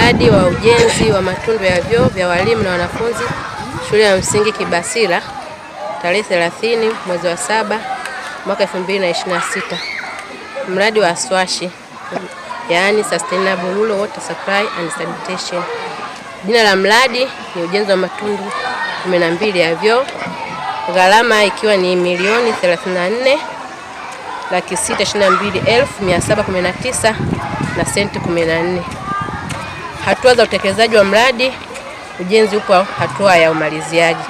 mradi wa ujenzi wa matundu ya vyoo vya walimu na wanafunzi shule ya msingi Kibasila tarehe 30 mwezi wa 7 mwaka 2026. Mradi wa SWASH, yaani Sustainable Rural Water Supply and Sanitation. Jina la mradi ni ujenzi wa matundu 12 ya vyoo, gharama ikiwa ni milioni 34,622,719 na senti 14. Hatua za utekelezaji wa mradi. Ujenzi upo hatua ya umaliziaji.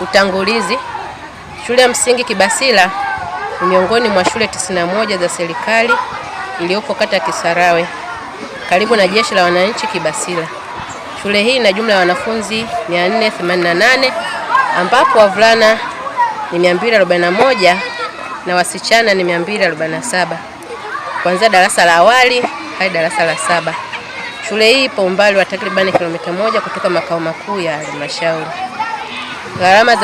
Utangulizi. Shule ya msingi Kibasila ni miongoni mwa shule 91 za serikali iliyopo kata ya Kisarawe karibu na Jeshi la Wananchi Kibasila. Shule hii ina jumla ya wanafunzi 488 ambapo wavulana ni 241 na wasichana ni 247 kuanzia darasa la awali hadi darasa la 7. Shule hii ipo umbali wa takriban kilomita 1 kutoka makao makuu ya halmashauri. Gharama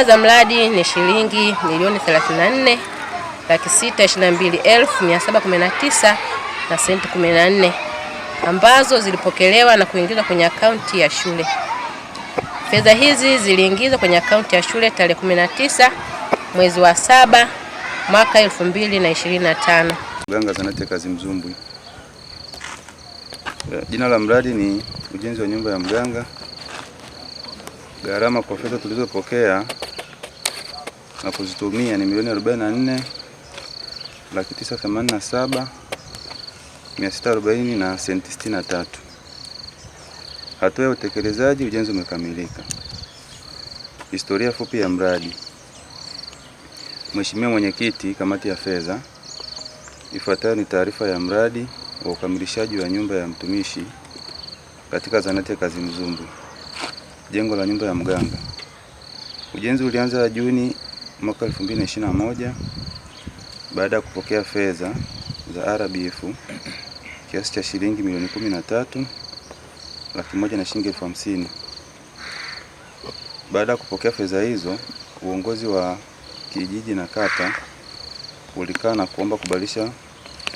za mradi ni shilingi milioni 34,622,719 na senti 14 ambazo zilipokelewa na kuingizwa kwenye akaunti ya shule. Fedha hizi ziliingizwa kwenye akaunti ya shule tarehe 19 mwezi wa 7 mwaka 2025. Mganga Zanati Kazi Mzumbwi. Jina la mradi ni ujenzi wa nyumba ya mganga. Gharama kwa fedha tulizopokea na kuzitumia ni milioni 44,987,640 na senti 63. Hatua ya utekelezaji, ujenzi umekamilika. Historia fupi ya mradi. Mheshimiwa Mwenyekiti, kamati ya fedha, ifuatayo ni taarifa ya mradi wa ukamilishaji wa nyumba ya mtumishi katika Zanati ya Kazi Mzumbwi, jengo la nyumba ya mganga. Ujenzi ulianza Juni mwaka 2021 baada ya kupokea fedha za RBF kiasi cha shilingi milioni 13,100,000 na shilingi 50,000. Baada ya kupokea fedha hizo, uongozi wa kijiji na kata ulikaa na kuomba kubadilisha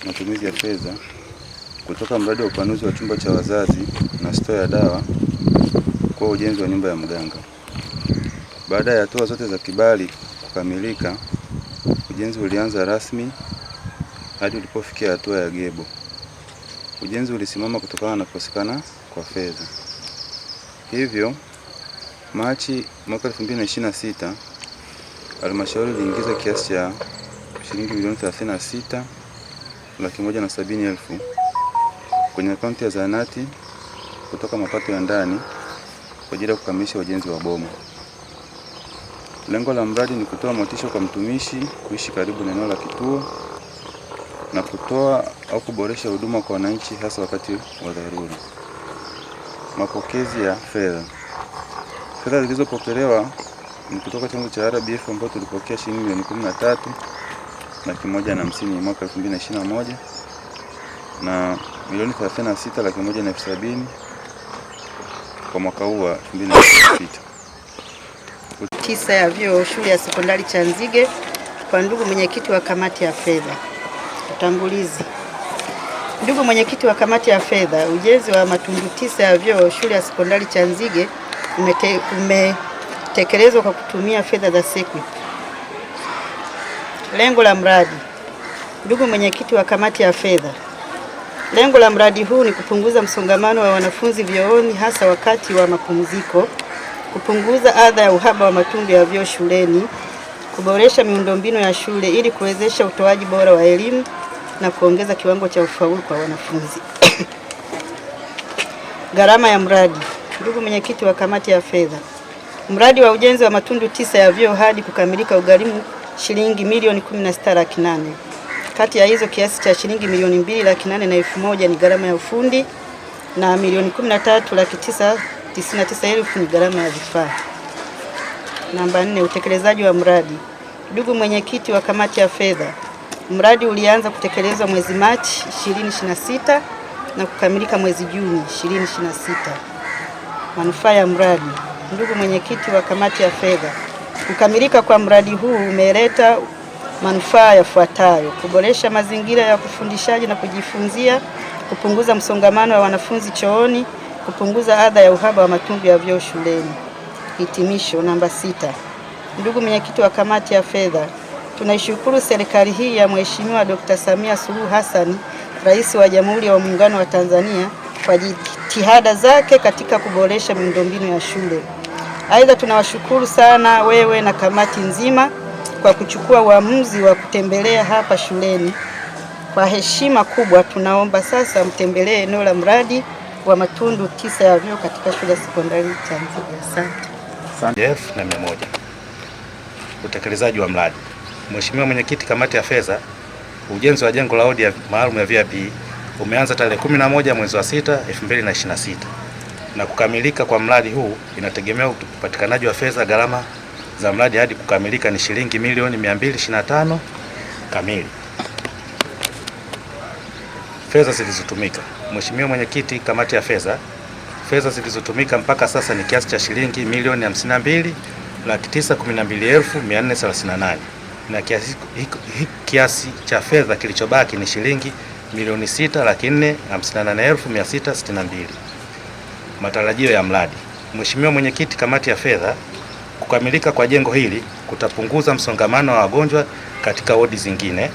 matumizi ya fedha kutoka mradi wa upanuzi wa chumba cha wazazi na store ya dawa kwa ujenzi wa nyumba ya mganga. Baada ya hatua zote za kibali kukamilika, ujenzi ulianza rasmi hadi ulipofikia hatua ya gebo. Ujenzi ulisimama kutokana na kukosekana kwa fedha. Hivyo, Machi mwaka 2026, halmashauri iliingiza kiasi cha shilingi milioni 36,170,000 kwenye akaunti ya Zanati kutoka mapato ya ndani kwa ajili ya kukamilisha ujenzi wa boma. Lengo la mradi ni kutoa motisha kwa mtumishi kuishi karibu na eneo la kituo na kutoa au kuboresha huduma kwa wananchi hasa wakati wa dharura. Mapokezi ya fedha. Fedha zilizopokelewa ni kutoka chanzo cha RBF ambapo tulipokea shilingi milioni 13,150,000 mwaka 2021 na milioni 36,170,000 kwa mwaka huu wa 2026. Tisa ya vyoo shule ya sekondari Chanzige kwa ndugu mwenyekiti wa kamati ya fedha. Utangulizi. Ndugu mwenyekiti wa kamati ya fedha, ujenzi wa matundu 9 ya vyoo shule ya sekondari Chanzige umetekelezwa kwa kutumia fedha za SEQUIP. Lengo la mradi. Ndugu mwenyekiti wa kamati ya fedha, lengo la mradi huu ni kupunguza msongamano wa wanafunzi vyooni hasa wakati wa mapumziko, kupunguza adha ya uhaba wa matundu ya vyoo shuleni, kuboresha miundombinu ya shule ili kuwezesha utoaji bora wa elimu na kuongeza kiwango cha ufaulu kwa wanafunzi. Gharama ya mradi. Ndugu mwenyekiti wa kamati ya fedha, mradi wa ujenzi wa matundu 9 ya vyoo hadi kukamilika ugharimu shilingi milioni 16,800,000. Kati ya hizo kiasi cha shilingi milioni 2,800,000 ni gharama ya ufundi na milioni 13,999,000 ni gharama ya vifaa. Namba 4, utekelezaji wa mradi. Ndugu mwenyekiti wa kamati ya fedha, mradi ulianza kutekelezwa mwezi Machi 2026 na kukamilika mwezi Juni 2026. Manufaa ya mradi. Ndugu mwenyekiti wa kamati ya fedha, kukamilika kwa mradi huu umeleta manufaa yafuatayo: kuboresha mazingira ya kufundishaji na kujifunzia kupunguza msongamano wa wanafunzi chooni, kupunguza adha ya uhaba wa matundu ya vyoo shuleni. Hitimisho. Namba 6. Ndugu mwenyekiti wa kamati ya fedha, tunaishukuru serikali hii ya Mheshimiwa Dr. Samia Suluhu Hassan, Rais wa Jamhuri ya Muungano wa Tanzania, kwa jitihada zake katika kuboresha miundombinu ya shule. Aidha, tunawashukuru sana wewe na kamati nzima kwa kuchukua uamuzi wa kutembelea hapa shuleni. Kwa heshima kubwa, tunaomba sasa mtembelee eneo la mradi wa matundu 9 ya vyoo katika shule ya sekondari Tanzania. Asante. 1100. Utekelezaji wa mradi. Mheshimiwa Mwenyekiti kamati ya fedha, ujenzi wa jengo la wodi maalum ya VIP umeanza tarehe 11 mwezi wa 6 2026 na kukamilika kwa mradi huu inategemea upatikanaji wa fedha. Gharama za mradi hadi kukamilika ni shilingi milioni 225 kamili. Fedha zilizotumika. Mheshimiwa Mwenyekiti kamati ya fedha, fedha zilizotumika mpaka sasa ni kiasi cha shilingi milioni 52,912,438 na kiasi cha fedha kilichobaki ni shilingi milioni 6,458,662. Matarajio ya mradi. Mheshimiwa Mwenyekiti kamati ya fedha, kukamilika kwa jengo hili kutapunguza msongamano wa wagonjwa katika wodi zingine,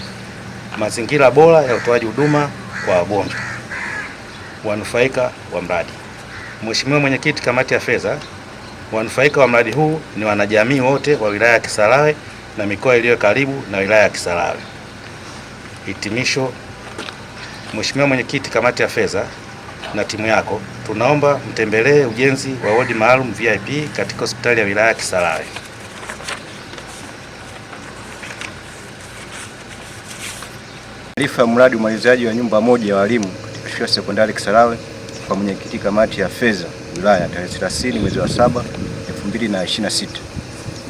mazingira bora ya utoaji huduma kwa wagonjwa. Wanufaika wa mradi. Mheshimiwa Mwenyekiti kamati ya fedha, wanufaika wa mradi huu ni wanajamii wote wa wilaya ya Kisarawe na mikoa iliyo karibu na wilaya ya Kisarawe. Hitimisho. Mheshimiwa Mwenyekiti kamati ya fedha na timu yako, tunaomba mtembelee ujenzi wa wodi maalum VIP katika hospitali ya wilaya ya Kisarawe. Taarifa ya mradi umalizaji wa nyumba moja ya walimu katika shule ya sekondari Kisarawe kwa mwenyekiti kamati ya fedha wilaya tarehe 30 mwezi wa 7 2026.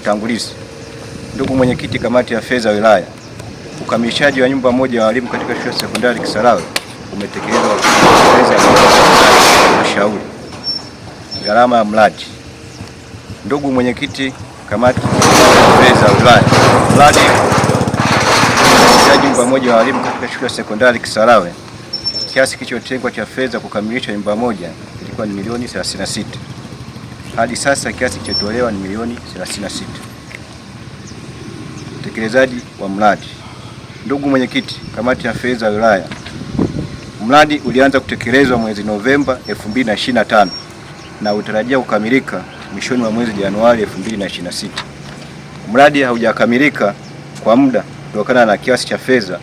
Utangulizi. Ndugu mwenyekiti kamati ya fedha wilaya, ukamilishaji wa nyumba moja ya walimu katika shule ya sekondari Kisarawe umetekelezwa kwa halmashauri. Gharama ya mradi. Ndugu mwenyekiti kamati ya fedha wilaya, mradi nyumba moja ya walimu katika shule ya sekondari Kisarawe, kiasi kilichotengwa cha fedha kukamilisha nyumba moja ilikuwa ni milioni 36. Hadi sasa kiasi kilichotolewa ni milioni 36. Utekelezaji wa mradi. Ndugu mwenyekiti kamati ya fedha wilaya, mradi ulianza kutekelezwa mwezi Novemba 2025 na utarajia kukamilika mwishoni mwa mwezi Januari 2026. Mradi haujakamilika kwa muda kutokana na kiasi cha fedha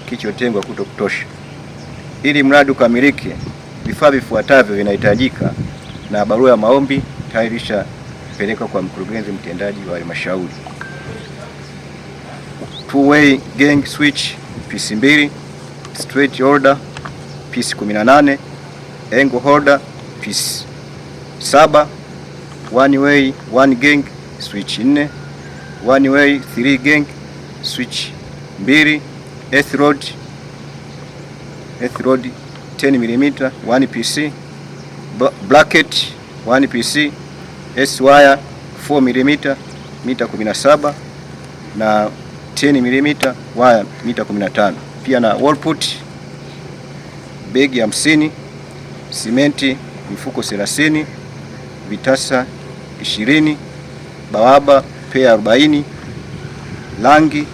kilichotengwa kutokutosha. Ili mradi ukamilike, vifaa vifuatavyo vinahitajika na barua ya maombi tayari ilishapelekwa kwa mkurugenzi mtendaji wa halmashauri. Two-way gang switch PC 2, straight holder PC 18, angle holder PC 7, one way one gang switch 4, one way 3 gang switch 2, earth rod 10 mm 1 PC, bracket 1 PC, S wire 4 mm mita 17 na 10 mm wire mita 15. Pia na wall put begi 50, simenti mifuko 30, vitasa 20, bawaba pea 40, rangi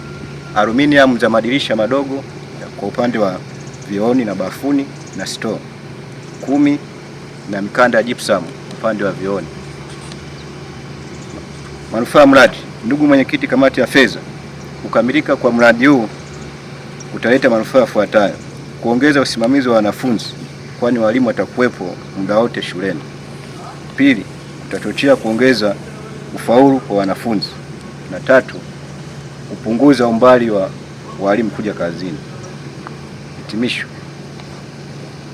aluminium za madirisha madogo kwa upande wa vioni na bafuni na store 10 na mikanda ya gypsum upande wa vioni. Manufaa mradi. Ndugu mwenyekiti kamati ya fedha, kukamilika kwa mradi huu utaleta manufaa yafuatayo: kuongeza usimamizi wa wanafunzi kwani walimu watakuwepo muda wote shuleni. Pili, utachochea kuongeza ufaulu kwa wanafunzi. Na tatu, kupunguza umbali wa walimu kuja kazini. Hitimisho.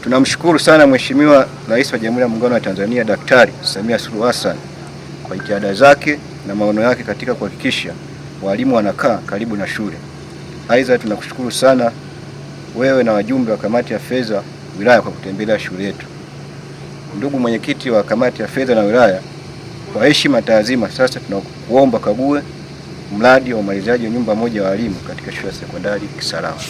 Tunamshukuru sana Mheshimiwa Rais wa Jamhuri ya Muungano wa Tanzania Daktari Samia Suluhu Hassan kwa jitihada zake na maono yake katika kuhakikisha walimu wanakaa karibu na shule. Aidha, tunakushukuru sana wewe na wajumbe wa kamati ya fedha wilaya kwa kutembelea shule yetu. Ndugu mwenyekiti wa kamati ya fedha na wilaya, kwa heshima taazima, sasa tunakuomba kague mradi wa umalizaji wa nyumba moja wa walimu katika shule ya sekondari Kisarawe.